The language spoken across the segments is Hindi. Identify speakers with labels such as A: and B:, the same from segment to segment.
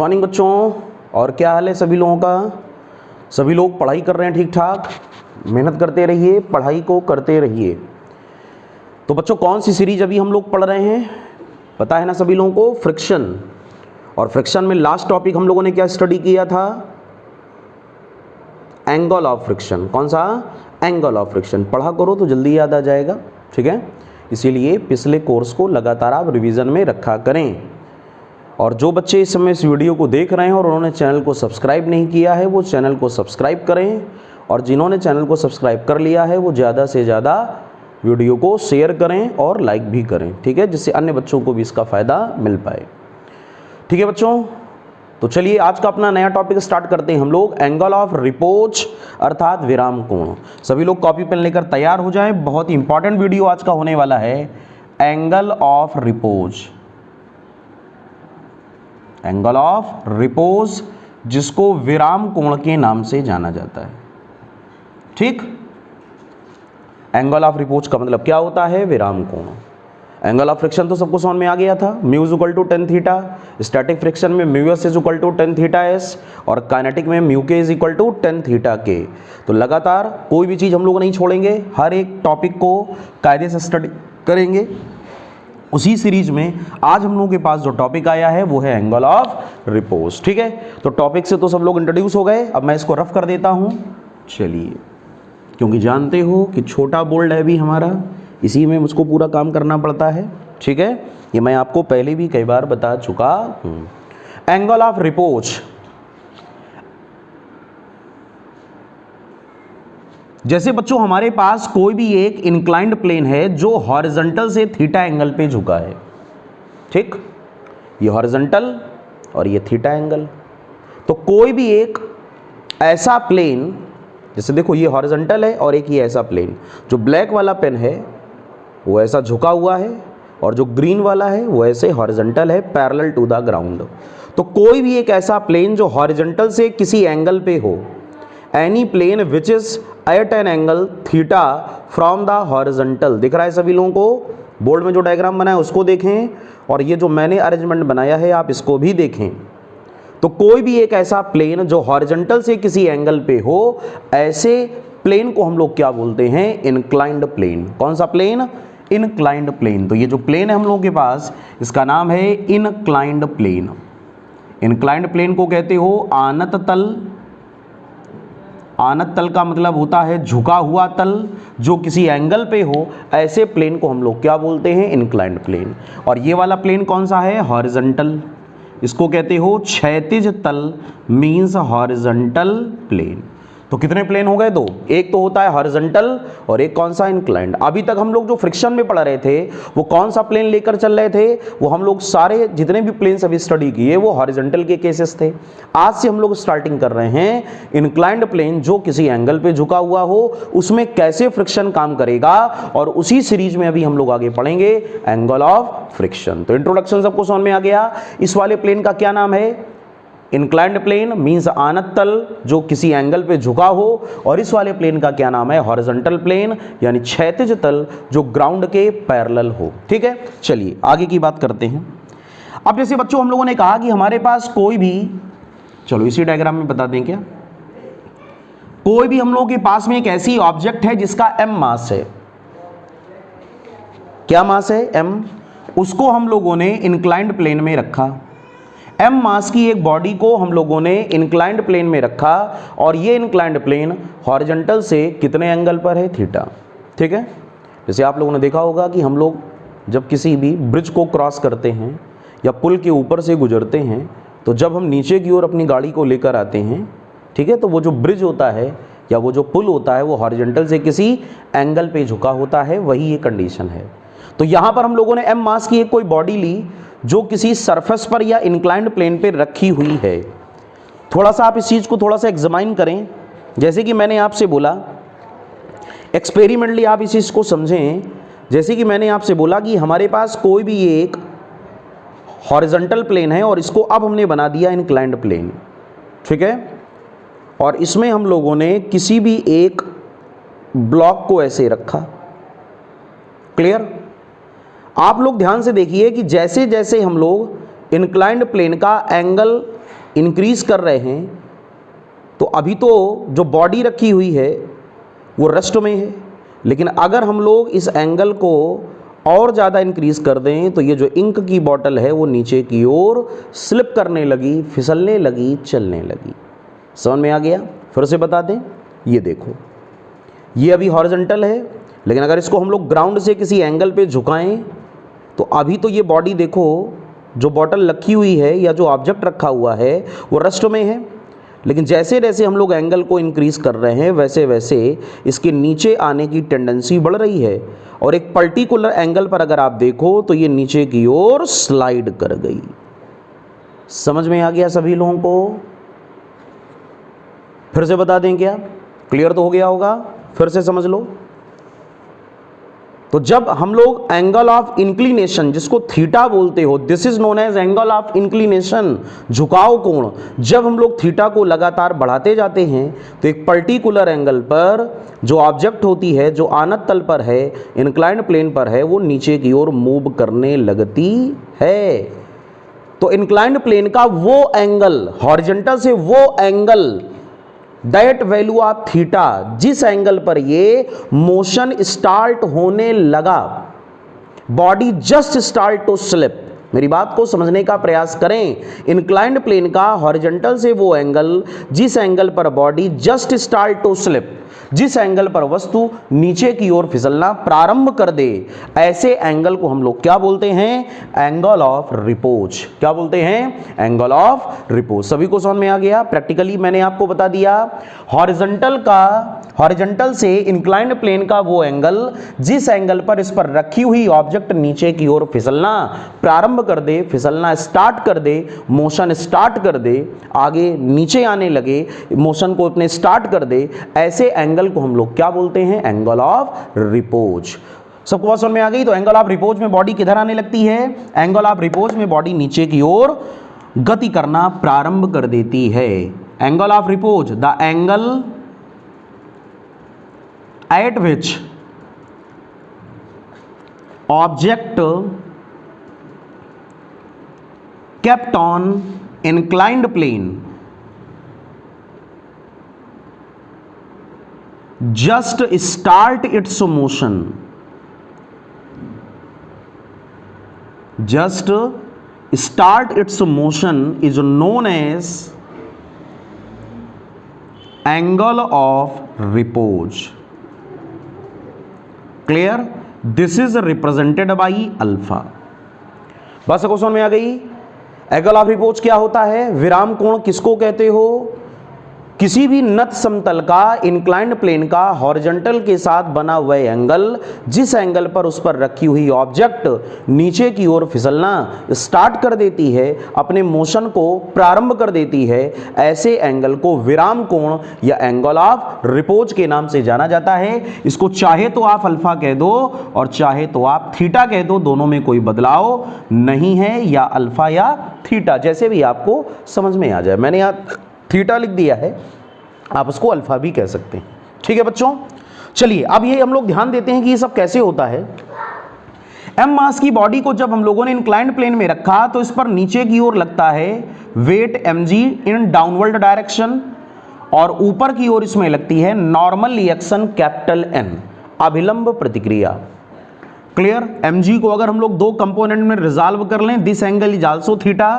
A: मॉर्निंग बच्चों। और क्या हाल है सभी लोगों का? सभी लोग पढ़ाई कर रहे हैं ठीक ठाक? मेहनत करते रहिए, पढ़ाई को करते रहिए। तो बच्चों कौन सी सीरीज अभी हम लोग पढ़ रहे हैं पता है ना सभी लोगों को? फ्रिक्शन। और फ्रिक्शन में लास्ट टॉपिक हम लोगों ने क्या स्टडी किया था? Angle of friction. कौन सा? Angle of friction. पढ़ा करो तो जल्दी याद आ जाएगा, ठीक है? इसीलिए पिछले कोर्स को लगातार आप रिवीजन में रखा करें। और जो बच्चे इस समय इस वीडियो को देख रहे हैं और उन्होंने चैनल को सब्सक्राइब नहीं किया है वो चैनल को सब्सक्राइब करें, और जिन्होंने चैनल को सब्सक्राइब कर लिया है वो ज़्यादा से ज़्यादा वीडियो को शेयर करें और लाइक भी करें, ठीक है? जिससे अन्य बच्चों को भी इसका फ़ायदा मिल पाए। ठीक है बच्चों, तो चलिए आज का अपना नया टॉपिक स्टार्ट करते हैं हम लोग। एंगल ऑफ रिपोज अर्थात विराम कोण। सभी लोग कॉपी पेन लेकर तैयार हो जाएं, बहुत ही इंपॉर्टेंट वीडियो आज का होने वाला है। Angle of repose, angle of repose जिसको विराम कोण के नाम से जाना जाता है, ठीक? एंगल ऑफ रिपोज का मतलब क्या होता है? विराम कोण। एंगल ऑफ फ्रिक्शन तो सबको समझ में आ गया था, mu is equal to tan theta. Static friction में mu S is equal to tan theta S, और काइनेटिक में mu K is equal to tan theta के। तो लगातार कोई भी चीज़ हम लोग नहीं छोड़ेंगे, हर एक टॉपिक को कायदे से स्टडी करेंगे। उसी सीरीज में आज हम लोगों के पास जो टॉपिक आया है वो है एंगल ऑफ रिपोज, ठीक है? तो टॉपिक से तो सब लोग इंट्रोड्यूस हो गए, अब मैं इसको रफ कर देता हूँ। चलिए, क्योंकि जानते हो कि छोटा बोल्ड है भी हमारा, इसी में मुझको पूरा काम करना पड़ता है, ठीक है? ये मैं आपको पहले भी कई बार बता चुका हूँ। एंगल ऑफ रिपोज, जैसे बच्चों हमारे पास कोई भी एक इंक्लाइंड प्लेन है जो हॉरिजॉन्टल से थीटा एंगल पे झुका है, ठीक? ये हॉरिजॉन्टल और ये थीटा एंगल। तो कोई भी एक ऐसा प्लेन, जैसे देखो ये हॉरिजॉन्टल है और एक ये ऐसा प्लेन, जो ब्लैक वाला पेन है वो ऐसा झुका हुआ है और जो ग्रीन वाला है वो ऐसे हॉरिजॉन्टल है, पैरेलल टू द ग्राउंड। तो कोई भी एक ऐसा प्लेन जो हॉरिजॉन्टल से किसी एंगल पे हो, any plane which is at an angle theta from the horizontal. दिख रहा है सभी लोगों को? बोर्ड में जो डायग्राम बना है उसको देखें, और ये जो मैंने अरेंजमेंट बनाया है आप इसको भी देखें। तो कोई भी एक ऐसा प्लेन जो हॉरिजॉन्टल से किसी एंगल पे हो, ऐसे प्लेन को हम लोग क्या बोलते हैं? Inclined plane. कौन सा प्लेन? Inclined plane. तो ये जो प्लेन है हम लोगों के पास, इसका नाम है इनक्लाइंड प्लेन। इनक्लाइंड प्लेन को कहते हो आनत तल। आनत तल का मतलब होता है झुका हुआ तल, जो किसी एंगल पे हो, ऐसे प्लेन को हम लोग क्या बोलते हैं? Inclined plane. और ये वाला प्लेन कौन सा है? हॉरिजॉन्टल। इसको कहते हो क्षैतिज तल, मीन्स हॉरिजॉन्टल प्लेन। तो कितने प्लेन हो गए? दो। एक तो होता है हॉरिजॉन्टल और एक कौन सा? इनक्लाइंड। अभी तक हम लोग जो फ्रिक्शन में पढ़ रहे थे वो कौन सा प्लेन लेकर चल रहे थे? वो हम लोग सारे जितने भी प्लेन्स अभी स्टडी किए वो हॉरिजॉन्टल के केसेस थे। आज से हम लोग स्टार्टिंग कर रहे हैं इनक्लाइंड प्लेन जो किसी एंगल पे झुका हुआ हो, उसमें कैसे फ्रिक्शन काम करेगा, और उसी सीरीज में अभी हम लोग आगे पढ़ेंगे एंगल ऑफ फ्रिक्शन। तो इंट्रोडक्शन सबको समझ में आ गया। इस वाले प्लेन का क्या नाम है? इंक्लाइंड प्लेन, मीन्स आनत तल जो किसी एंगल पे झुका हो, और इस वाले प्लेन का क्या नाम है? हॉरिजॉन्टल प्लेन, यानी क्षैतिज तल जो ग्राउंड के पैरेलल हो, ठीक है? चलिए आगे की बात करते हैं। अब जैसे बच्चों हम लोगों ने कहा कि हमारे पास कोई भी, चलो इसी डायग्राम में बता दें क्या, कोई भी हम लोगों के पास में एक ऐसी ऑब्जेक्ट है जिसका m मास है। क्या मास है? m। उसको हम लोगों ने इंक्लाइंड प्लेन में रखा। m मास की एक बॉडी को हम लोगों ने इंक्लाइंड प्लेन में रखा, और ये इंक्लाइंड प्लेन हॉरिजॉन्टल से कितने एंगल पर है? थीटा, ठीक है? जैसे आप लोगों ने देखा होगा कि हम लोग जब किसी भी ब्रिज को क्रॉस करते हैं या पुल के ऊपर से गुजरते हैं, तो जब हम नीचे की ओर अपनी गाड़ी को लेकर आते हैं, ठीक है, तो वो जो ब्रिज होता है या वो जो पुल होता है वो हॉरिजॉन्टल से किसी एंगल पे झुका होता है, वही ये कंडीशन है। तो यहाँ पर हम लोगों ने m मास की एक कोई बॉडी ली जो किसी सरफेस पर या इंक्लाइंड प्लेन पे रखी हुई है। थोड़ा सा आप इस चीज़ को थोड़ा सा एग्जामाइन करें। जैसे कि मैंने आपसे बोला, एक्सपेरिमेंटली आप इस चीज़ को समझें। जैसे कि मैंने आपसे बोला कि हमारे पास कोई भी एक हॉरिजॉन्टल प्लेन है और इसको अब हमने बना दिया इंक्लाइंड प्लेन, ठीक है? और इसमें हम लोगों ने किसी भी एक ब्लॉक को ऐसे रखा। क्लियर? आप लोग ध्यान से देखिए कि जैसे जैसे हम लोग इंक्लाइंड प्लेन का एंगल इंक्रीज कर रहे हैं तो अभी तो जो बॉडी रखी हुई है वो रेस्ट में है, लेकिन अगर हम लोग इस एंगल को और ज़्यादा इंक्रीज कर दें तो ये जो इंक की बॉटल है वो नीचे की ओर स्लिप करने लगी, फिसलने लगी, चलने लगी। समझ में आ गया? फिर से बता दें, ये देखो ये अभी हॉरिजॉन्टल है, लेकिन अगर इसको हम लोग ग्राउंड से किसी एंगल पे झुकाएं तो अभी तो ये बॉडी देखो, जो बॉटल रखी हुई है या जो ऑब्जेक्ट रखा हुआ है वो रेस्ट में है, लेकिन जैसे जैसे हम लोग एंगल को इंक्रीज कर रहे हैं वैसे वैसे इसके नीचे आने की टेंडेंसी बढ़ रही है, और एक पर्टिकुलर एंगल पर अगर आप देखो तो ये नीचे की ओर स्लाइड कर गई। समझ में आ गया सभी लोगों को? फिर से बता दें क्या? क्लियर तो हो गया होगा? फिर से समझ लो। तो जब हम लोग एंगल ऑफ इंक्लिनेशन, जिसको थीटा बोलते हो, this is known as angle of inclination, झुकाव कोण, जब हम लोग थीटा को लगातार बढ़ाते जाते हैं तो एक पर्टिकुलर एंगल पर जो ऑब्जेक्ट होती है, जो आनत तल पर है, इंक्लाइंड प्लेन पर है, वो नीचे की ओर मूव करने लगती है। तो इंक्लाइंड प्लेन का वो एंगल, हॉरिजॉन्टल से वो angle, that value of theta, जिस एंगल पर ये मोशन स्टार्ट होने लगा, body just start to slip. मेरी बात को समझने का प्रयास करें। इंक्लाइंड प्लेन का हॉरिजॉन्टल से वो एंगल, जिस एंगल पर body just start to slip, जिस एंगल पर वस्तु नीचे की ओर फिसलना प्रारंभ कर दे, ऐसे एंगल को हम लोग क्या बोलते हैं? Angle of repose. क्या बोलते हैं? Angle of repose. सभी को समझ में आ गया? प्रैक्टिकली मैंने आपको बता दिया, हॉरिजॉन्टल से इंक्लाइंड प्लेन का वो एंगल, जिस एंगल पर इस पर रखी हुई ऑब्जेक्ट नीचे की ओर फिसलना प्रारंभ कर दे, फिसलना स्टार्ट कर दे, मोशन स्टार्ट कर दे, आगे नीचे आने लगे, मोशन को अपने स्टार्ट कर दे, ऐसे एंगल को हम लोग क्या बोलते हैं? Angle of repose. सबको बात समझ में आ गई? तो एंगल ऑफ रिपोज में बॉडी किधर आने लगती है? एंगल ऑफ रिपोज में बॉडी नीचे की ओर गति करना प्रारंभ कर देती है। Angle of repose, the angle eight which object kept on inclined plane just start its motion, just start its motion is known as angle of repose. Clear? This is represented by alpha. बस को समझ में आ गई? एंगल ऑफ रिपोज क्या होता है? विराम कोण किसको कहते हो? किसी भी नत समतल का, इंक्लाइंड प्लेन का हॉरिजॉन्टल के साथ बना हुआ एंगल, जिस एंगल पर उस पर रखी हुई ऑब्जेक्ट नीचे की ओर फिसलना स्टार्ट कर देती है, अपने मोशन को प्रारंभ कर देती है, ऐसे एंगल को विराम कोण या एंगल ऑफ रिपोज के नाम से जाना जाता है। इसको चाहे तो आप अल्फा कह दो और चाहे तो आप थीटा कह दो, दोनों में कोई बदलाव नहीं है, या अल्फा या थीटा, जैसे भी आपको समझ में आ जाए। मैंने यहाँ थीटा लिख दिया है, आप उसको अल्फा भी कह सकते हैं। ठीक है बच्चों, चलिए अब ये हम लोग ध्यान देते हैं कि ये सब कैसे होता है। एम मास की बॉडी को जब हम लोगों ने इंक्लाइंड प्लेन में रखा तो इस पर नीचे की ओर लगता है weight mg in downward direction, और ऊपर की ओर इसमें लगती है नॉर्मल रिएक्शन कैपिटल N, अभिलंब प्रतिक्रिया। क्लियर? mg को अगर हम लोग दो कंपोनेंट में रिजॉल्व कर लें, this angle is also theta,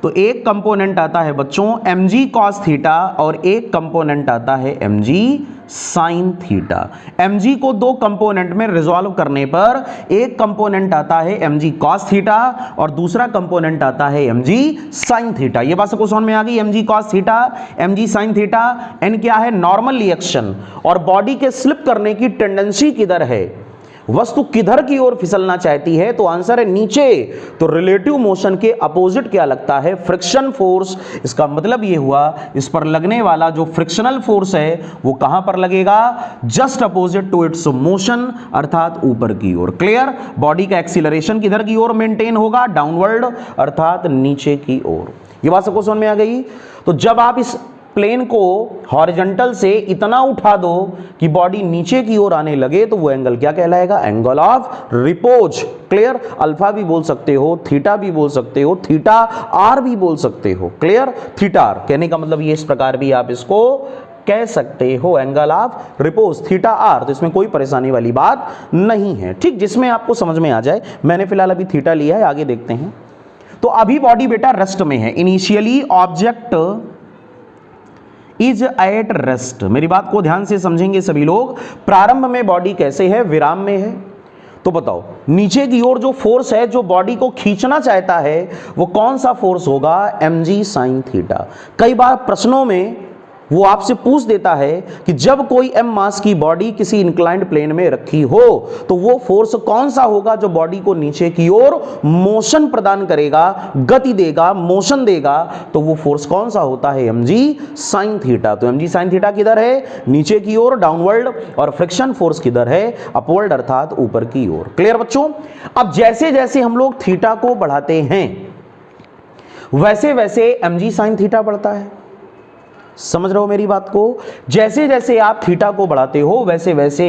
A: तो एक कंपोनेंट आता है बच्चों mg cos थीटा और एक कंपोनेंट आता है mg sin थीटा। mg को दो कंपोनेंट में रिजॉल्व करने पर एक कंपोनेंट आता है mg cos थीटा और दूसरा कंपोनेंट आता है mg sin थीटा। ये बात सबको समझ में आ गई? mg cos theta, mg sin theta. n क्या है? नॉर्मल रिएक्शन, और बॉडी के स्लिप करने की टेंडेंसी किधर है, वस्तु किधर की ओर फिसलना चाहती है, तो आंसर है नीचे। तो रिलेटिव मोशन के अपोजिट क्या लगता है? Friction force. इसका मतलब ये हुआ इस पर लगने वाला जो फ्रिक्शनल फोर्स है वो कहां पर लगेगा? Just opposite to its motion, अर्थात ऊपर की ओर। क्लियर? बॉडी का एक्सीलरेशन किधर की ओर मेंटेन होगा? डाउनवर्ड, अर्थात नीचे की ओर। ये बात सबको समझ में आ गई? तो जब आप इस प्लेन को हॉरिजॉन्टल से इतना उठा दो कि बॉडी नीचे की ओर आने लगे तो वो एंगल क्या कहलाएगा? Angle of repose. Clear? Alpha भी बोल सकते हो, थीटा भी बोल सकते हो, थीटा आर भी बोल सकते हो। क्लियर? थीटा आर कहने का मतलब ये इस प्रकार भी आप इसको कह सकते हो, angle of repose theta R. तो इसमें कोई परेशानी वाली बात नहीं है। ठीक, जिसमें आपको समझ में आ जाए। मैंने फिलहाल अभी थीटा लिया है, आगे देखते हैं। तो अभी बॉडी बेटा रेस्ट में है। Initially object is at rest. मेरी बात को ध्यान से समझेंगे सभी लोग। प्रारंभ में बॉडी कैसे है? विराम में है। तो बताओ, नीचे की ओर जो फोर्स है जो बॉडी को खींचना चाहता है वो कौन सा फोर्स होगा? mg sin theta. कई बार प्रश्नों में वो आपसे पूछ देता है कि जब कोई m मास की बॉडी किसी इंक्लाइंड प्लेन में रखी हो तो वो फोर्स कौन सा होगा जो बॉडी को नीचे की ओर मोशन प्रदान करेगा, गति देगा, मोशन देगा? तो वो फोर्स कौन सा होता है? mg sin theta. तो mg sin थीटा किधर है? नीचे की ओर, डाउनवर्ड। और फ्रिक्शन फोर्स किधर है? अपवर्ड, अर्थात ऊपर की ओर। क्लियर बच्चों? अब जैसे जैसे हम लोग थीटा को बढ़ाते हैं वैसे वैसे mg sin थीटा बढ़ता है। समझ रहे हो मेरी बात को? जैसे जैसे आप थीटा को बढ़ाते हो वैसे वैसे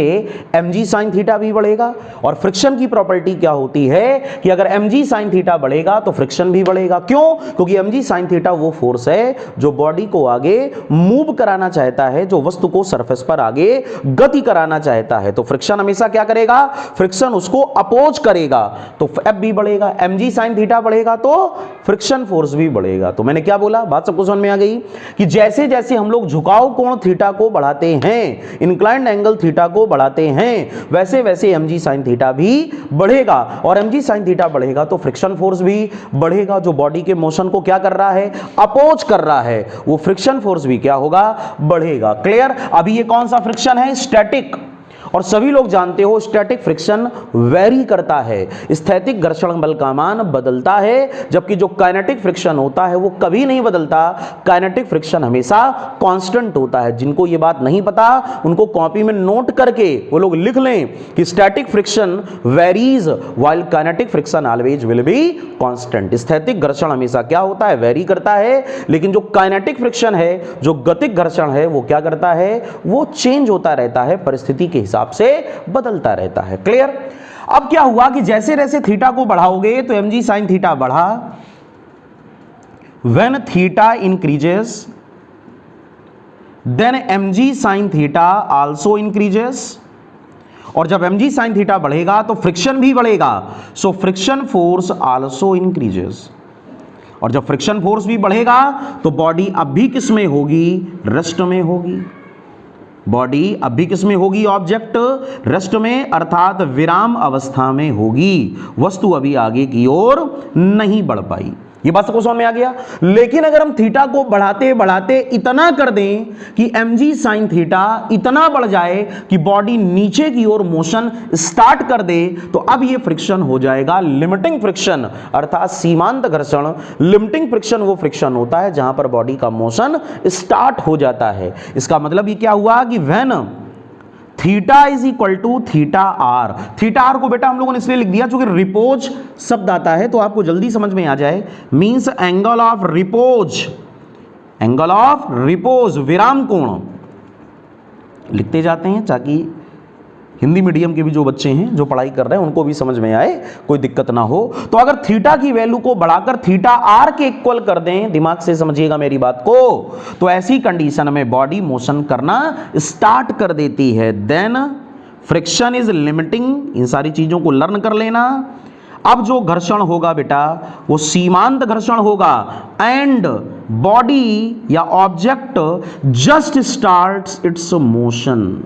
A: mg sin थीटा भी बढ़ेगा। और फ्रिक्शन की प्रॉपर्टी क्या होती है कि अगर mg sin थीटा बढ़ेगा तो फ्रिक्शन भी बढ़ेगा। क्यों? क्योंकि mg sin थीटा वो फोर्स है जो बॉडी को आगे मूव कराना चाहता है, जो वस्तु को सरफेस पर आगे गति कराना चाहता है। तो फ्रिक्शन हमेशा क्या करेगा? फ्रिक्शन उसको अपोज करेगा। तो F भी बढ़ेगा, mg sin थीटा बढ़ेगा तो फ्रिक्शन फोर्स भी बढ़ेगा। तो मैंने क्या बोला? बात सबको समझ में आ गई कि जैसे जैसे हम लोग झुकाव कोण थीटा को बढ़ाते हैं, इंक्लाइंड एंगल थीटा को बढ़ाते हैं, वैसे वैसे mg sin थीटा भी बढ़ेगा। और mg sin थीटा बढ़ेगा तो फ्रिक्शन फोर्स भी बढ़ेगा, जो बॉडी के मोशन को क्या कर रहा है? अपोज कर रहा है। वो फ्रिक्शन फोर्स भी क्या होगा? बढ़ेगा। क्लियर? अभी ये कौन सा फ्रिक्शन है? स्टैटिक। और सभी लोग जानते हो स्टैटिक फ्रिक्शन वेरी करता है। स्थैतिक घर्षण बल का मान बदलता है, जबकि जो काइनेटिक फ्रिक्शन होता है वो कभी नहीं बदलता। काइनेटिक फ्रिक्शन हमेशा कांस्टेंट होता है। जिनको ये बात नहीं पता उनको कॉपी में नोट करके वो लोग लिख लें कि static friction varies while kinetic friction always will be constant. स्थैतिक घर्षण हमेशा क्या होता है? वेरी करता है। लेकिन जो काइनेटिक फ्रिक्शन है, जो गतिक घर्षण है, वो क्या करता है? वो चेंज होता रहता है, परिस्थिति के हिसाब से बदलता रहता है। क्लियर? अब क्या हुआ कि जैसे जैसे थीटा को बढ़ाओगे तो mg sin थीटा बढ़ा। When theta increases then mg sin theta also increases. और जब mg sin थीटा बढ़ेगा तो फ्रिक्शन भी बढ़ेगा। So friction force also increases. और जब फ्रिक्शन फोर्स भी बढ़ेगा तो बॉडी अब भी किस में होगी? रेस्ट में होगी। बॉडी अब भी किस में होगी? ऑब्जेक्ट रेस्ट में, अर्थात विराम अवस्था में होगी। वस्तु अभी आगे की ओर नहीं बढ़ पाई। ये बात सबको समझ में आ गया? लेकिन अगर हम थीटा को बढ़ाते बढ़ाते इतना कर दें कि mg sin थीटा इतना बढ़ जाए कि बॉडी नीचे की ओर मोशन स्टार्ट कर दे, तो अब ये फ्रिक्शन हो जाएगा लिमिटिंग फ्रिक्शन, अर्थात सीमांत घर्षण। लिमिटिंग फ्रिक्शन वो फ्रिक्शन होता है जहां पर बॉडी का मोशन स्टार्ट हो जाता है। इसका मतलब ये क्या हुआ कि when theta is equal to theta R. Theta R को बेटा हम लोगों ने इसलिए लिख दिया क्योंकि रिपोज शब्द आता है तो आपको जल्दी समझ में आ जाए। Means angle of repose, angle of repose, विराम कोण लिखते जाते हैं ताकि हिंदी मीडियम के भी जो बच्चे हैं जो पढ़ाई कर रहे हैं उनको भी समझ में आए, कोई दिक्कत ना हो। तो अगर थीटा की वैल्यू को बढ़ाकर थीटा आर के इक्वल कर दें, दिमाग से समझिएगा मेरी बात को, तो ऐसी कंडीशन में बॉडी मोशन करना स्टार्ट कर देती है। Then friction is limiting. इन सारी चीजों को लर्न कर लेना। अब जो घर्षण होगा बेटा वो सीमांत घर्षण होगा एंड बॉडी या object just starts it's motion.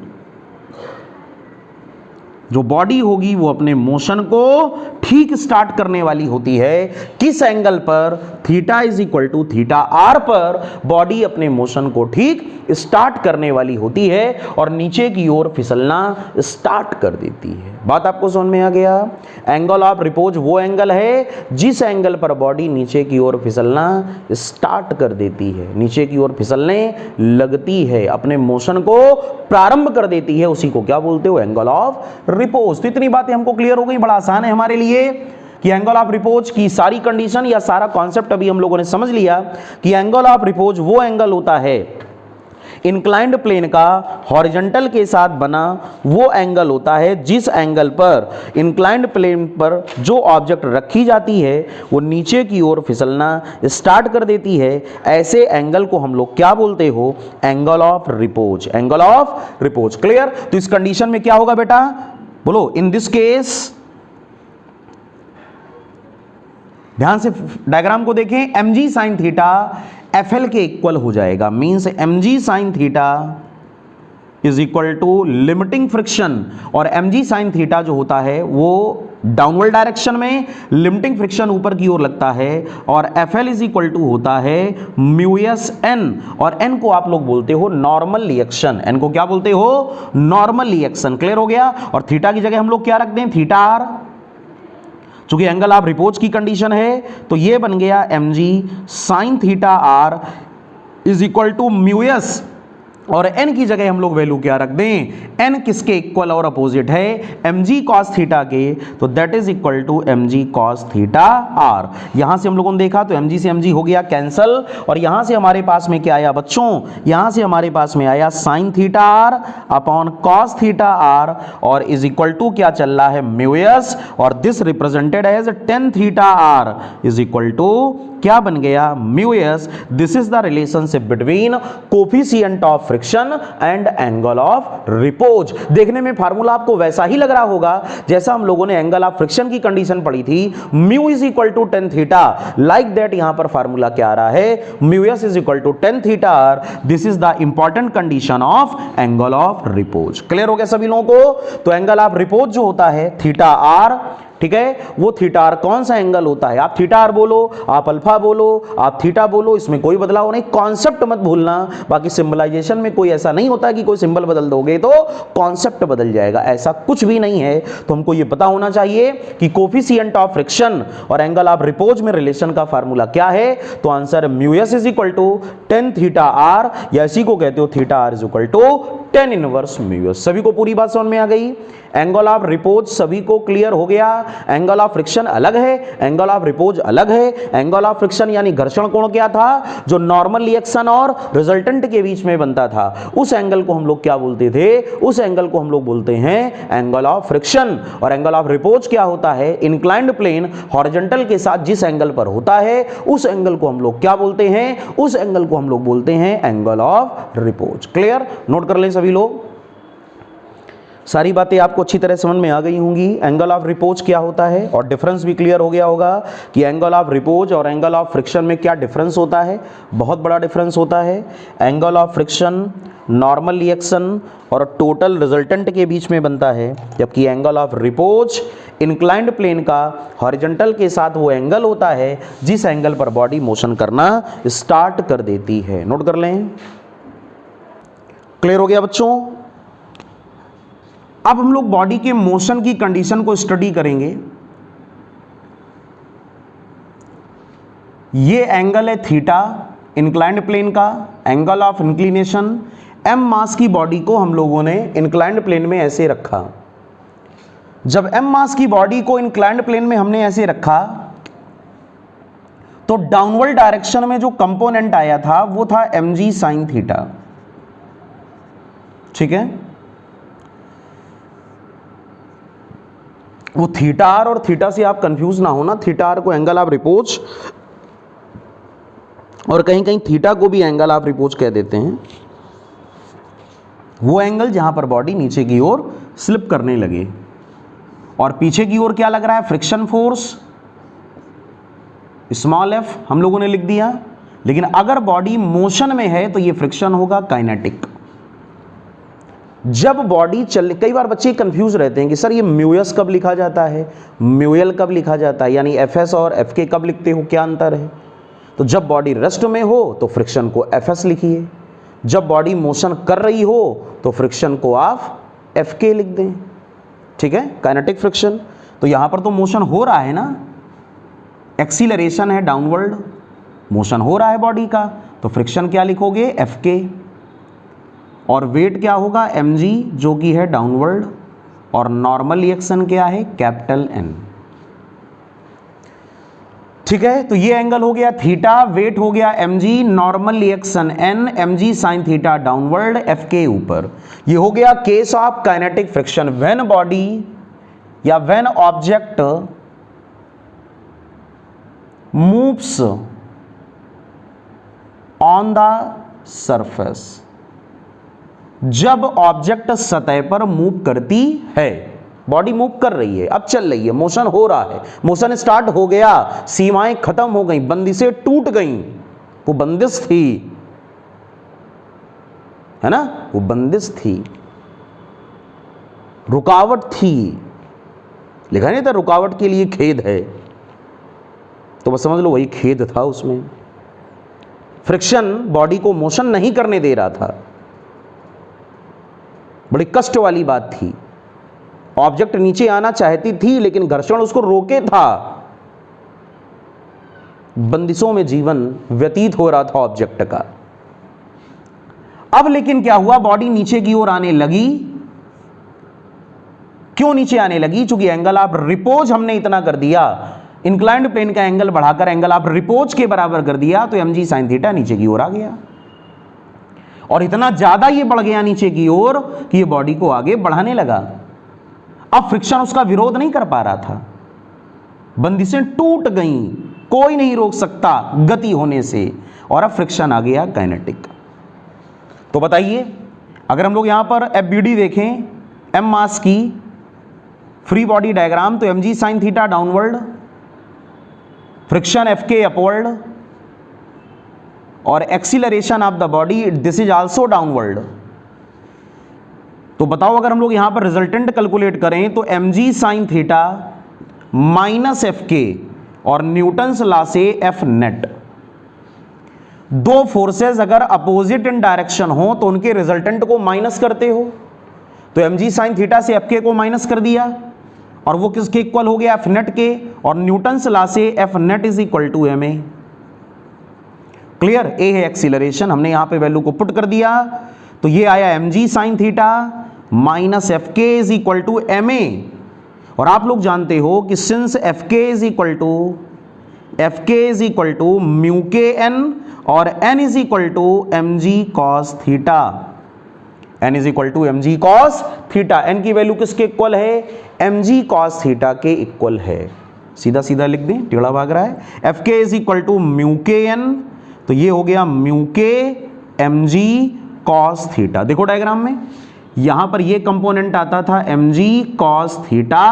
A: जो बॉडी होगी वो अपने मोशन को ठीक स्टार्ट करने वाली होती है। किस एंगल पर? Theta is equal to theta R पर बॉडी अपने मोशन को ठीक स्टार्ट करने वाली होती है और नीचे की ओर फिसलना स्टार्ट कर देती है। बात आपको समझ में आ गया? एंगल ऑफ रिपोज वो एंगल है जिस एंगल पर बॉडी नीचे की ओर फिसलना स्टार्ट कर देती है, नीचे की ओर फिसलने लगती है, अपने मोशन को प्रारंभ कर देती है। उसी को क्या बोलते हो? Angle of repose. तो इतनी बातें हमको क्लियर हो गई। बड़ा आसान है हमारे लिए कि एंगल ऑफ रिपोज की सारी कंडीशन या सारा कॉन्सेप्ट अभी हम लोगों ने समझ लिया कि एंगल ऑफ रिपोज वो एंगल होता है इंक्लाइंड प्लेन का हॉरिजॉन्टल के साथ बना वो एंगल होता है जिस एंगल पर इंक्लाइंड प्लेन पर जो ऑब्जेक्ट रखी जाती है वो नीचे की ओर फिसलना स्टार्ट कर देती है। ऐसे एंगल को हम लोग क्या बोलते हो? Angle of repose. Angle of repose. Clear? तो इस कंडीशन में क्या होगा बेटा? बोलो। इन दिस केस, ध्यान से डायग्राम को देखें, mg sin थीटा fl के इक्वल हो जाएगा। Means mg sin theta is equal to limiting friction, और mg sin थीटा जो होता है वो डाउनवर्ड डायरेक्शन में, लिमिटिंग फ्रिक्शन ऊपर की ओर लगता है, और fl इज इक्वल टू होता है म्यूएस n, और n को आप लोग बोलते हो नॉर्मल रिएक्शन। n को क्या बोलते हो? Normal reaction. क्लियर हो गया? और थीटा की जगह हम लोग क्या रखते हैं? Theta r। चूंकि एंगल ऑफ रिपोज की कंडीशन है तो ये बन गया mg sin theta r is equal to mu s, और n की जगह हम लोग वैल्यू क्या रख दें? n किसके इक्वल और अपोजिट है? mg cos थीटा के, तो that is equal to mg cos theta r। यहां से हम लोगों ने देखा तो mg से mg हो गया कैंसल, और यहां से हमारे पास में क्या आया बच्चों? यहां से हमारे पास में आया sin theta r upon cos theta r, और इज इक्वल टू क्या चल रहा है? म्यूएस, और this represented as tan theta r is equal to क्या बन गया? Mu s. This is the relationship between coefficient of friction and angle of repose. देखने में फार्मूला आपको वैसा ही लग रहा होगा जैसा हम लोगों ने एंगल ऑफ फ्रिक्शन की कंडीशन पढ़ी थी, mu is equal to tan theta. Like that यहां पर फार्मूला क्या आ रहा है? Mu s is equal to tan theta r। This is the important condition of angle of repose. Clear हो गया सभी लोगों को? तो एंगल ऑफ रिपोज जो होता है थीटा r, ठीक है, वो थीटा आर कौन सा एंगल होता है? आप थीटा आर बोलो, आप अल्फा बोलो, आप थीटा बोलो, इसमें कोई बदलाव नहीं। कॉन्सेप्ट मत भूलना। बाकी सिंबलाइजेशन में कोई ऐसा नहीं होता कि कोई सिंबल बदल दोगे तो कॉन्सेप्ट बदल जाएगा, ऐसा कुछ भी नहीं है। तो हमको ये पता होना चाहिए कि कोफिशिएंट ऑफ फ्रिक्शन और एंगल ऑफ रिपोज में रिलेशन का फार्मूला क्या है। तो answer mu s is equal to tan theta R, या इसी को कहते हो theta R is equal to tan inverse mu s. सभी को पूरी बात समझ में आ गई? एंगल ऑफ रिपोज सभी को क्लियर हो गया? एंगल ऑफ फ्रिक्शन अलग है, एंगल ऑफ रिपोज अलग है। एंगल ऑफ फ्रिक्शन यानी घर्षण कोण क्या था? जो नॉर्मल रिएक्शन और रिजल्टेंट के बीच में बनता था, उस एंगल को हम लोग क्या बोलते थे? उस एंगल को हम लोग बोलते हैं एंगल ऑफ फ्रिक्शन। और एंगल ऑफ रिपोज क्या होता है? इंक्लाइंड प्लेन हॉरिजॉन्टल के साथ जिस एंगल पर होता है उस एंगल को हम लोग क्या बोलते हैं? उस एंगल को हम लोग बोलते हैं angle of repose. Clear? Note कर लें सभी लोग। सारी बातें आपको अच्छी तरह समझ में आ गई होंगी। एंगल ऑफ रिपोज क्या होता है और डिफरेंस भी क्लियर हो गया होगा कि एंगल ऑफ रिपोज और एंगल ऑफ फ्रिक्शन में क्या डिफरेंस होता है। बहुत बड़ा डिफरेंस होता है। Angle of friction normal reaction और टोटल रिजल्टेंट के बीच में बनता है, जबकि angle of repose inclined plane का हॉरिजॉन्टल के साथ वो एंगल होता है जिस एंगल पर बॉडी मोशन करना स्टार्ट कर देती है। नोट कर लें। क्लियर हो गया बच्चों? अब हम लोग बॉडी के मोशन की कंडीशन को स्टडी करेंगे। ये एंगल है थीटा इंक्लाइंड प्लेन का, angle of inclination. m mass की बॉडी को हम लोगों ने इंक्लाइंड प्लेन में ऐसे रखा। जब m मास की बॉडी को इंक्लाइंड प्लेन में हमने ऐसे रखा तो डाउनवर्ड डायरेक्शन में जो कंपोनेंट आया था वो था mg sin थीटा। ठीक है, वो थीटा आर और थीटा से आप कंफ्यूज ना होना। थीटा आर को एंगल ऑफ रिपोज और कहीं कहीं थीटा को भी एंगल ऑफ रिपोज कह देते हैं। वो एंगल जहां पर बॉडी नीचे की ओर स्लिप करने लगे, और पीछे की ओर क्या लग रहा है? फ्रिक्शन फोर्स स्मॉल f हम लोगों ने लिख दिया। लेकिन अगर बॉडी मोशन में है तो ये फ्रिक्शन होगा काइनेटिक। जब बॉडी चल, कई बार बच्चे कंफ्यूज रहते हैं कि सर ये म्यूएस कब लिखा जाता है, म्यूएल कब लिखा जाता है, यानी एफएस और एफके कब लिखते हो, क्या अंतर है? तो जब बॉडी रेस्ट में हो तो फ्रिक्शन को एफएस लिखिए, जब बॉडी मोशन कर रही हो तो फ्रिक्शन को आप एफके लिख दें। ठीक है, काइनेटिक फ्रिक्शन। तो यहां पर तो मोशन हो रहा है ना, एक्सीलरेशन है, डाउनवर्ड मोशन हो रहा है बॉडी का, तो फ्रिक्शन क्या लिखोगे? एफके। और वेट क्या होगा? mg, जो कि है डाउनवर्ड, और नॉर्मल रिएक्शन क्या है? Capital N। ठीक है, तो ये एंगल हो गया थीटा, वेट हो गया mg, normal reaction n, mg sign theta downward, F के ऊपर। ये हो गया case of kinetic friction when body या when object moves on the surface, जब ऑब्जेक्ट सतह पर मूव करती है, बॉडी मूव कर रही है, अब चल रही है, मोशन हो रहा है, मोशन स्टार्ट हो गया, सीमाएं खत्म हो गई, बंदिशें टूट गई, वो बंदिश थी, है ना, वो बंदिश थी, रुकावट थी, लिखा नहीं था रुकावट के लिए खेद है, तो बस समझ लो वही खेद था उसमें। फ्रिक्शन बॉडी को मोशन नहीं करने दे रहा था, बड़ी कष्ट वाली बात थी, ऑब्जेक्ट नीचे आना चाहती थी लेकिन घर्षण उसको रोके था, बंदिशों में जीवन व्यतीत हो रहा था ऑब्जेक्ट का। अब लेकिन क्या हुआ, बॉडी नीचे की ओर आने लगी, क्यों नीचे आने लगी, चूंकि एंगल ऑफ रिपोज हमने इतना कर दिया, इंक्लाइंड प्लेन का एंगल बढ़ाकर एंगल ऑफ रिपोज के बराबर कर दिया, तो mg sin थीटा नीचे की ओर आ गया, और इतना ज्यादा ये बढ़ गया नीचे की ओर कि ये बॉडी को आगे बढ़ाने लगा। अब फ्रिक्शन उसका विरोध नहीं कर पा रहा था, बंदिशें टूट गईं, कोई नहीं रोक सकता गति होने से, और अब फ्रिक्शन आ गया काइनेटिक। तो बताइए, अगर हम लोग यहां पर FBD देखें, m मास की फ्री बॉडी डायग्राम, तो mg sin theta downward, friction Fk upward, और acceleration of the body this is also downward. तो बताओ, अगर हम लोग यहां पर रिजल्टेंट कैलकुलेट करें तो mg sin theta minus Fk और न्यूटन्स लॉ से F नेट, दो फोर्सेस अगर अपोजिट इन डायरेक्शन हो तो उनके रिजल्टेंट को माइनस करते हो, तो mg sin थीटा से Fk को माइनस कर दिया, और वो किसके इक्वल हो गया, F नेट के, और न्यूटन्स लॉ से F net is equal to ma। Clear, A है एक्सीलरेशन, हमने यहां पे वैल्यू को पुट कर दिया, तो ये आया mg sin theta minus Fk is equal to ma, और आप लोग जानते हो कि since Fk is equal to mu K n और n is equal to mg cos theta, n is equal to mg cos theta, n की वैल्यू किसके इक्वल है, mg cos थीटा के इक्वल है, सीधा सीधा लिख दें, टेढ़ा भाग रहा है, Fk is equal to mu K n, तो ये हो गया mu K mg cos theta. देखो डायग्राम में यहां पर ये कंपोनेंट आता था mg cos थीटा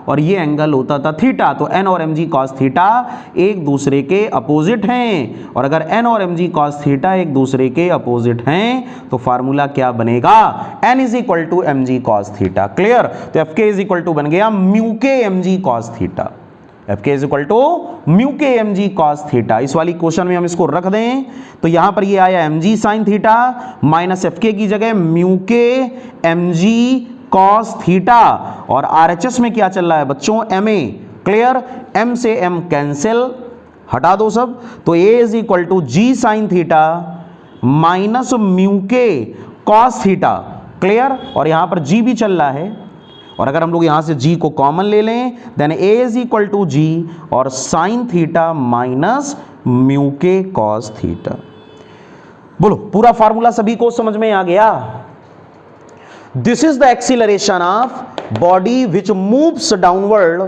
A: और ये एंगल होता था थीटा, तो n और mg cos थीटा एक दूसरे के अपोजिट हैं, और अगर n और mg cos थीटा एक दूसरे के अपोजिट हैं तो फार्मूला क्या बनेगा, n is equal to mg cos theta. Clear, तो Fk इज इक्वल टू बन गया mu K mg cos theta, Fk is equal to mu K mg cos theta. इस वाली क्वेश्चन में हम इसको रख दें तो यहां पर ये आया mg sin theta minus Fk की जगह mu K mg cos theta, और RHS में क्या चल रहा है बच्चों, ma। क्लियर, m से m कैंसिल, हटा दो सब, तो a is equal to g sin theta minus mu K cos theta. Clear, और यहां पर g भी चल रहा है, और अगर हम लोग यहां से g को कॉमन ले लें then a is equal to g और sine theta minus mu K cos theta. बोलो, पूरा फार्मूला सभी को समझ में आ गया। This is the acceleration of body which moves downward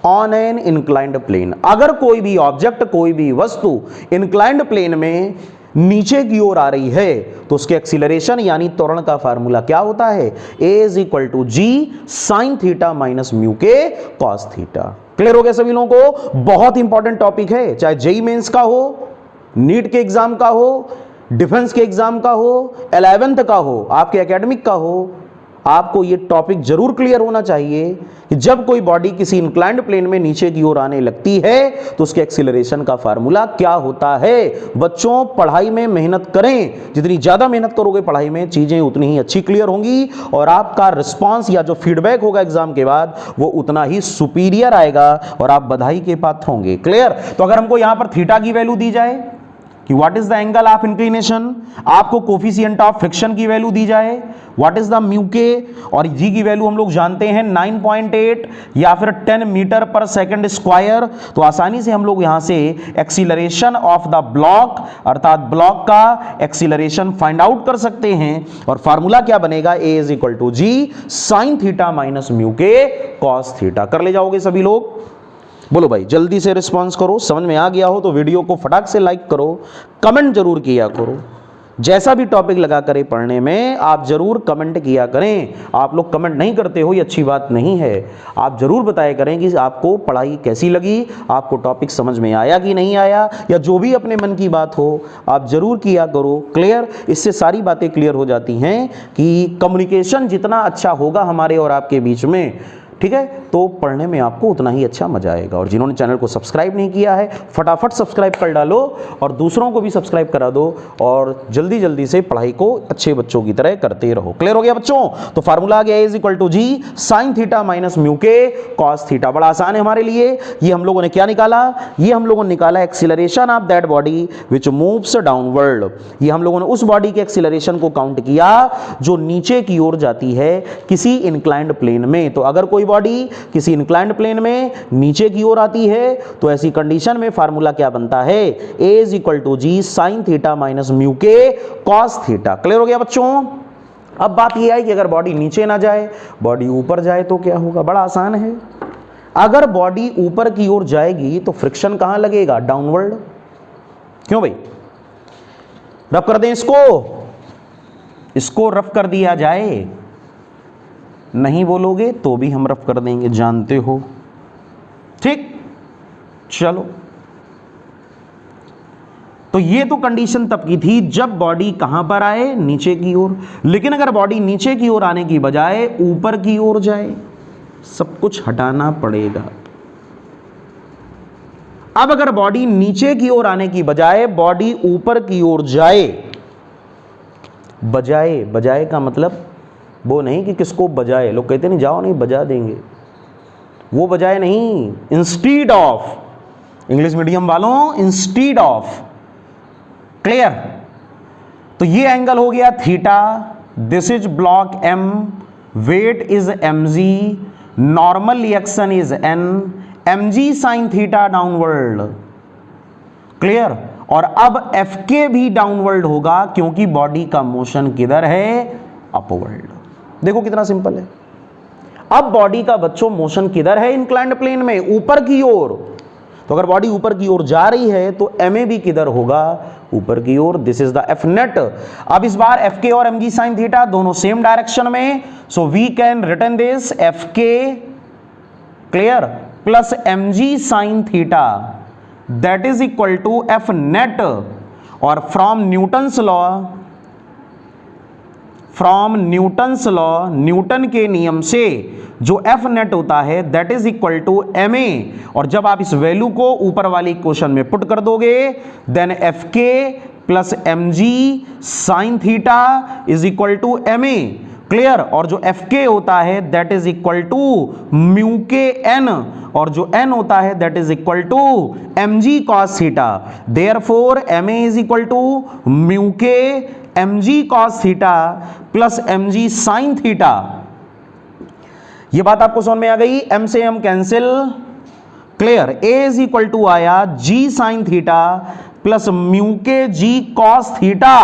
A: on an inclined plane. अगर कोई भी ऑब्जेक्ट, कोई भी वस्तु इंक्लाइंड प्लेन में नीचे की ओर आ रही है तो उसके एक्सीलरेशन यानी त्वरण का फार्मूला क्या होता है, a is equal to g sine theta minus mu K cos theta. Clear हो गया सभी लोगों को, बहुत इंपॉर्टेंट टॉपिक है, चाहे जेई मेंस का हो, नीट के एग्जाम का हो, डिफेंस के एग्जाम का हो, 11th का हो, आपके एकेडमिक का हो, आपको ये टॉपिक जरूर क्लियर होना चाहिए कि जब कोई बॉडी किसी इंक्लाइंड प्लेन में नीचे की ओर आने लगती है तो उसके एक्सीलरेशन का फार्मूला क्या होता है। बच्चों, पढ़ाई में मेहनत करें, जितनी ज्यादा मेहनत करोगे पढ़ाई में चीजें उतनी ही अच्छी क्लियर होंगी, और आपका रिस्पांस या जो फीडबैक होगा एग्जाम के बाद वो उतना ही सुपीरियर आएगा और आप बधाई के पात्र होंगे। क्लियर, तो अगर हमको यहां पर थीटा की वैल्यू दी जाए, कि what is the angle of inclination, आपको कोफिशिएंट ऑफ फ्रिक्शन की वैल्यू दी जाए, व्हाट इज द म्यू के, और जी की वैल्यू हम लोग जानते हैं 9.8 या फिर 10 मीटर पर सेकंड स्क्वायर, तो आसानी से हम लोग यहां से एक्सीलरेशन ऑफ द ब्लॉक अर्थात ब्लॉक का एक्सीलरेशन फाइंड आउट कर सकते हैं। और फार्मूला क्या बनेगा, a is equal to ji sine theta minus mu के कॉस थीटा। कर ले जाओगे सभी लोग, बोलो भाई जल्दी से रिस्पॉन्स करो। समझ में आ गया हो तो वीडियो को फटाक से लाइक करो, कमेंट जरूर किया करो। जैसा भी टॉपिक लगा करे पढ़ने में आप जरूर कमेंट किया करें। आप लोग कमेंट नहीं करते हो ये अच्छी बात नहीं है, आप जरूर बताया करें कि आपको पढ़ाई कैसी लगी, आपको टॉपिक समझ में आया कि नहीं आया, या जो भी अपने मन की बात हो आप जरूर किया करो। क्लियर, इससे सारी बातें क्लियर हो जाती हैं कि कम्युनिकेशन जितना अच्छा होगा हमारे और आपके बीच में, ठीक है, तो पढ़ने में आपको उतना ही अच्छा मजा आएगा। और जिन्होंने चैनल को सब्सक्राइब नहीं किया है फटाफट सब्सक्राइब कर डालो और दूसरों को भी सब्सक्राइब करा दो और जल्दी जल्दी से पढ़ाई को अच्छे बच्चों की तरह करते रहो। क्लियर हो गया बच्चों? तो फार्मूला आ गया is equal to ji sine theta minus mu के कॉस थीटा। बड़ा आसान है हमारे लिए। ये हम लोगों ने क्या निकाला, ये हम लोगों ने निकाला acceleration of that body which moves downward. ये हम लोगों ने उस बॉडी के एक्सीलरेशन को काउंट किया जो नीचे की ओर जाती है किसी इंक्लाइंड प्लेन में। तो अगर कोई बॉडी किसी इंक्लाइंड प्लेन में नीचे की ओर आती है तो ऐसी कंडीशन में फार्मूला क्या बनता है, a is equal to ji sine theta minus mu के कॉस थीटा। क्लियर हो गया बच्चों? अब बात यह है कि अगर बॉडी नीचे ना जाए, बॉडी ऊपर जाए तो क्या होगा? बड़ा आसान है। अगर बॉडी ऊपर की ओर जाएगी तो फ्रिक्शन कहां लगेगा? डाउनवर्ड। क्यों भाई? रफ कर दें इसको रफ कर दिया जाए। नहीं बोलोगे तो भी हम रफ कर देंगे, जानते हो। ठीक, चलो। तो ये तो कंडीशन तब की थी जब बॉडी कहां पर आए, नीचे की ओर। लेकिन अगर बॉडी नीचे की ओर आने की बजाय ऊपर की ओर जाए, सब कुछ हटाना पड़ेगा। अब अगर बॉडी नीचे की ओर आने की बजाय बॉडी ऊपर की ओर जाए, बजाए का मतलब वो नहीं कि किसको बजाए, लोग कहते नहीं जाओ नहीं बजा देंगे, वो बजाए नहीं, इंस्टीड ऑफ, इंग्लिश मीडियम वालों इंस्टीड ऑफ। क्लियर? तो ये एंगल हो गया theta, this is block M, weight is mg, normal reaction is n, mg sign theta downward. Clear? और अब fk भी डाउनवर्ड होगा क्योंकि बॉडी का मोशन किधर है? अपवर्ड। देखो कितना सिंपल है। अब बॉडी का बच्चों मोशन किधर है? इंक्लाइंड प्लेन में, ऊपर की ओर। तो अगर बॉडी ऊपर की ओर जा रही है तो ma भी किधर होगा? ऊपर की ओर। This is the F net. अब इस बार fk और mg साइन थीटा दोनों सेम डायरेक्शन में, so we can written this fk clear plus mg sign theta that is equal to F net. और फ्रॉम न्यूटन्स लॉ, न्यूटन के नियम से जो एफ नेट होता है that is equal to m a. और जब आप इस वैल्यू को ऊपर वाली क्वेश्चन में पुट कर दोगे then F k plus m g sine theta is equal to m a. Clear? और जो एफ के होता है that is equal to mu k n, और जो एन होता है that is equal to m g cos theta. Therefore m a is equal to mu k m g cos theta plus m g sine theta. ये बात आपको समझ में आ गई? एम से M cancel. Clear? A is equal to आया G sine theta plus mu K G cos theta.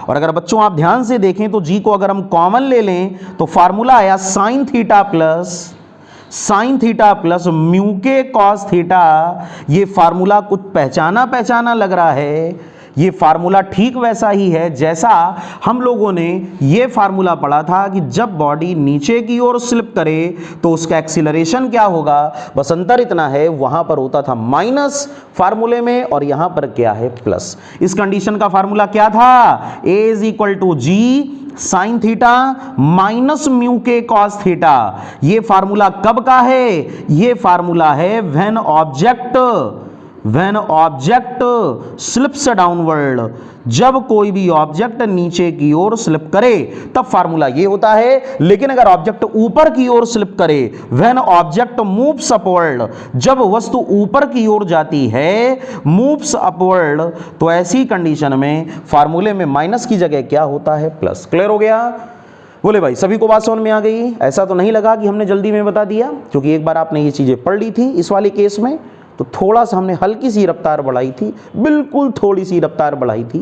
A: और अगर बच्चों आप ध्यान से देखें तो जी को अगर हम कॉमन ले लें तो फार्मूला आया साइन थीटा प्लस म्यू के कॉस थीटा। ये फार्मूला कुछ पहचाना लग रहा है। ये फार्मूला ठीक वैसा ही है जैसा हम लोगों ने ये फार्मूला पढ़ा था कि जब बॉडी नीचे की ओर स्लिप करे तो उसका एक्सीलरेशन क्या होगा। बस अंतर इतना है, वहां पर होता था माइनस फार्मूले में और यहां पर क्या है प्लस। इस कंडीशन का फार्मूला क्या था? A is equal to ji sine theta minus mu के कॉस थीटा। ये फार्मूला कब का है? ये फार्मूला है when object when object slips downward, जब कोई भी ऑब्जेक्ट नीचे की ओर स्लिप करे तब फार्मूला ये होता है। लेकिन अगर ऑब्जेक्ट ऊपर की ओर स्लिप करे, व्हेन ऑब्जेक्ट मूव्स अपवर्ड, जब वस्तु ऊपर की ओर जाती है, मूव्स अपवर्ड, तो ऐसी कंडीशन में फार्मूले में माइनस की जगह क्या होता है, प्लस। क्लियर हो गया? बोले भाई सभी को बात समझ में आ गई? ऐसा तो नहीं लगा कि हमने जल्दी में बता दिया, क्योंकि एक बार आपने ये चीजें पढ़ ली थी इस वाले केस में, तो थोड़ा सा हमने हल्की सी रफ्तार बढ़ाई थी, बिल्कुल थोड़ी सी रफ्तार बढ़ाई थी,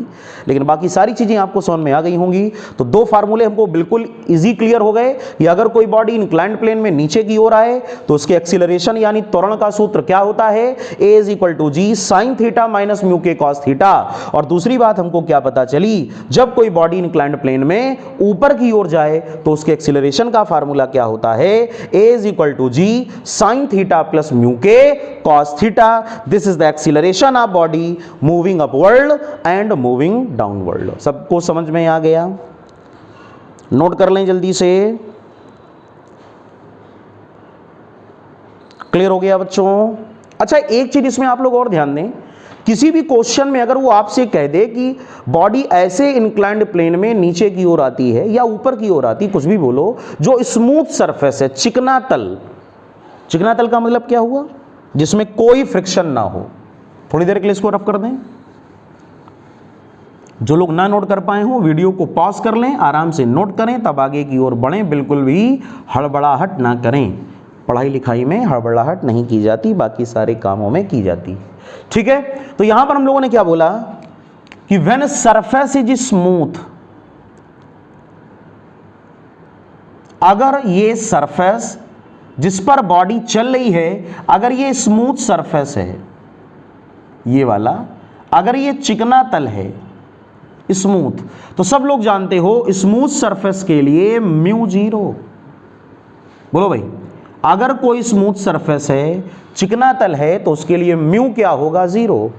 A: लेकिन बाकी सारी चीजें आपको समझ में आ गई होंगी। तो दो फार्मूले हमको बिल्कुल इजी क्लियर हो गए कि अगर कोई बॉडी इंक्लाइंड प्लेन में नीचे की ओर आए तो उसके एक्सीलरेशन यानी त्वरण का सूत्र क्या होता है, a = g sin theta minus mu K cos theta. और दूसरी बात हमको क्या पता चली, जब कोई बॉडी इंक्लाइंड प्लेन में ऊपर की ओर जाए तो उसके एक्सीलरेशन का फार्मूला क्या होता है, a = g sin theta plus mu K cos theta. This is the acceleration of body moving upward and moving downward। सबको समझ में आ गया? नोट कर लें जल्दी से। क्लियर हो गया बच्चों? अच्छा, एक चीज इसमें आप लोग और ध्यान दें, किसी भी क्वेश्चन में अगर वो आपसे कह दे कि बॉडी ऐसे इंक्लाइंड प्लेन में नीचे की ओर आती है या ऊपर की ओर आती, कुछ भी बोलो, जो स्मूथ सरफेस है, चिकना तल। चिकना तल का मतलब क्या हुआ, जिसमें कोई फ्रिक्शन ना हो। थोड़ी देर के लिए इसको रफ कर दें। जो लोग ना नोट कर पाए हो वीडियो को पॉज कर लें, आराम से नोट करें, तब आगे की ओर बढ़ें, बिल्कुल भी हड़बड़ाहट ना करें। पढ़ाई लिखाई में हड़बड़ाहट नहीं की जाती, बाकी सारे कामों में की जाती। ठीक है, तो यहां पर हम लोगों ने क्या बोला कि व्हेन सरफेस इज स्मूथ, अगर ये सरफेस जिस पर बॉडी चल रही है, अगर ये स्मूथ सरफेस है, ये वाला, अगर ये चिकना तल है स्मूथ, तो सब लोग जानते हो स्मूथ सरफेस के लिए म्यू 0। बोलो भाई, अगर कोई स्मूथ सरफेस है, चिकना तल है, तो उसके लिए म्यू क्या होगा, 0।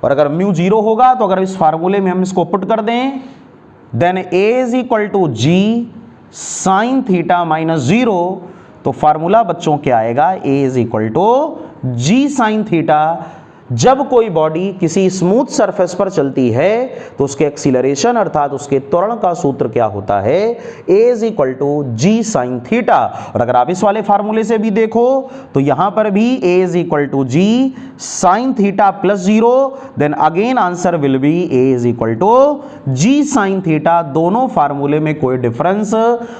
A: और अगर म्यू 0 होगा तो अगर इस फार्मूले में हम इसको पुट कर दें, then a = g sin theta minus 0, तो फार्मूला बच्चों क्या आएगा, a = g sin थीटा। जब कोई बॉडी किसी स्मूथ सरफेस पर चलती है तो उसके एक्सीलरेशन अर्थात उसके त्वरण का सूत्र क्या होता है, a = g sin थीटा। और अगर आप इस वाले फार्मूले से भी देखो तो यहां पर भी a = g sin theta plus 0, then again answer will be a = g sin theta. दोनों फार्मूले में कोई डिफरेंस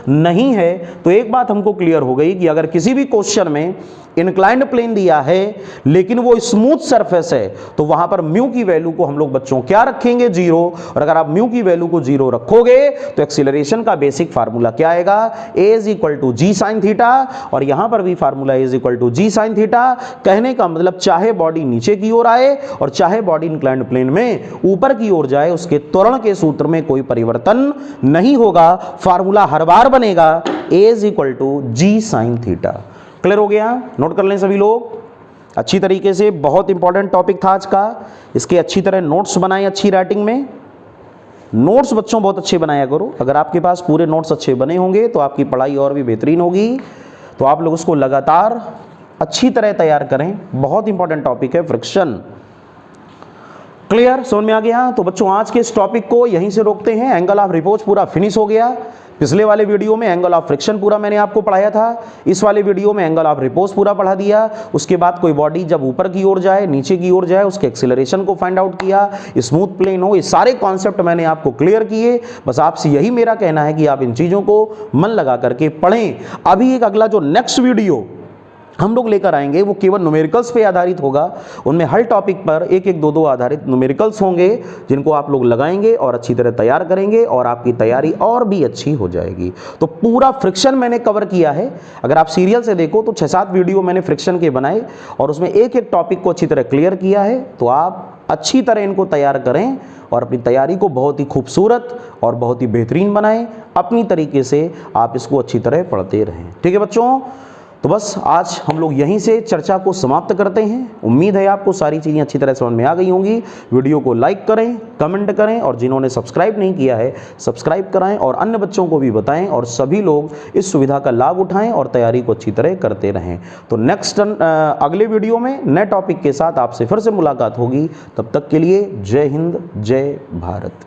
A: नहीं है। तो एक बात हमको क्लियर हो गई कि अगर किसी भी क्वेश्चन में इंक्लाइंड प्लेन दिया है लेकिन वो स्मूथ सरफेस है, तो वहां पर म्यू की वैल्यू को हम लोग बच्चों क्या रखेंगे, 0। और अगर आप म्यू की वैल्यू को 0 रखोगे तो एक्सीलरेशन का बेसिक फार्मूला क्या आएगा, a = g sin थीटा। और यहां पर भी formula a = g sin theta. कहने का मतलब चाहे बॉडी नीचे की ओर आए और चाहे बॉडी इंक्लाइंड प्लेन में ऊपर की ओर जाए, उसके त्वरण के सूत्र में कोई परिवर्तन नहीं होगा, फार्मूला हर बार बनेगा a = g sin theta. Clear हो गया? नोट कर लें सभी लोग अच्छी तरीके से। बहुत इंपॉर्टेंट टॉपिक था आज का, इसके अच्छी तरह नोट्स बनाएं, अच्छी राइटिंग में नोट्स बच्चों बहुत अच्छे बनाया करो। अगर आपके पास पूरे नोट्स अच्छे बने होंगे तो आपकी पढ़ाई और भी बेहतरीन होगी। तो आप लोग उसको लगातार अच्छी तरह तैयार करें। बहुत इंपॉर्टेंट टॉपिक है फ्रिक्शन। क्लियर? समझ में आ गया? तो बच्चों आज के इस टॉपिक को यहीं से रोकते हैं। एंगल ऑफ रिपोर्ट पूरा फिनिश हो गया। पिछले वाले वीडियो में एंगल ऑफ फ्रिक्शन पूरा मैंने आपको पढ़ाया था, इस वाले वीडियो में एंगल ऑफ रिपोर्ट पूरा पढ़ा दिया। उसके बाद कोई बॉडी जब ऊपर की ओर जाए, नीचे की ओर जाए, उसके एक्सीलरेशन को फाइंड आउट किया, स्मूथ प्लेन हो, ये सारे कॉन्सेप्ट मैंने आपको क्लियर किए। बस आपसे यही मेरा कहना है कि आप इन चीज़ों को मन लगा करके पढ़ें। अभी एक अगला जो नेक्स्ट वीडियो हम लोग लेकर आएंगे वो केवल न्यूमेरिकल्स पे आधारित होगा। उनमें हर टॉपिक पर एक एक दो आधारित न्यूमेरिकल्स होंगे जिनको आप लोग लगाएंगे और अच्छी तरह तैयार करेंगे और आपकी तैयारी और भी अच्छी हो जाएगी। तो पूरा फ्रिक्शन मैंने कवर किया है। अगर आप सीरियल से देखो तो 6-7 वीडियो मैंने फ्रिक्शन के बनाए और उसमें एक एक टॉपिक को अच्छी तरह क्लियर किया है। तो आप अच्छी तरह इनको तैयार करें और अपनी तैयारी को बहुत ही खूबसूरत और बहुत ही बेहतरीन बनाएं। अपनी तरीके से आप इसको अच्छी तरह पढ़ते रहें। ठीक है बच्चों? तो बस आज हम लोग यहीं से चर्चा को समाप्त करते हैं। उम्मीद है आपको सारी चीज़ें अच्छी तरह समझ में आ गई होंगी। वीडियो को लाइक करें, कमेंट करें और जिन्होंने सब्सक्राइब नहीं किया है सब्सक्राइब कराएं और अन्य बच्चों को भी बताएं और सभी लोग इस सुविधा का लाभ उठाएं और तैयारी को अच्छी तरह करते रहें। तो नेक्स्ट अगले वीडियो में नए टॉपिक के साथ आपसे फिर से मुलाकात होगी। तब तक के लिए जय हिंद, जय भारत।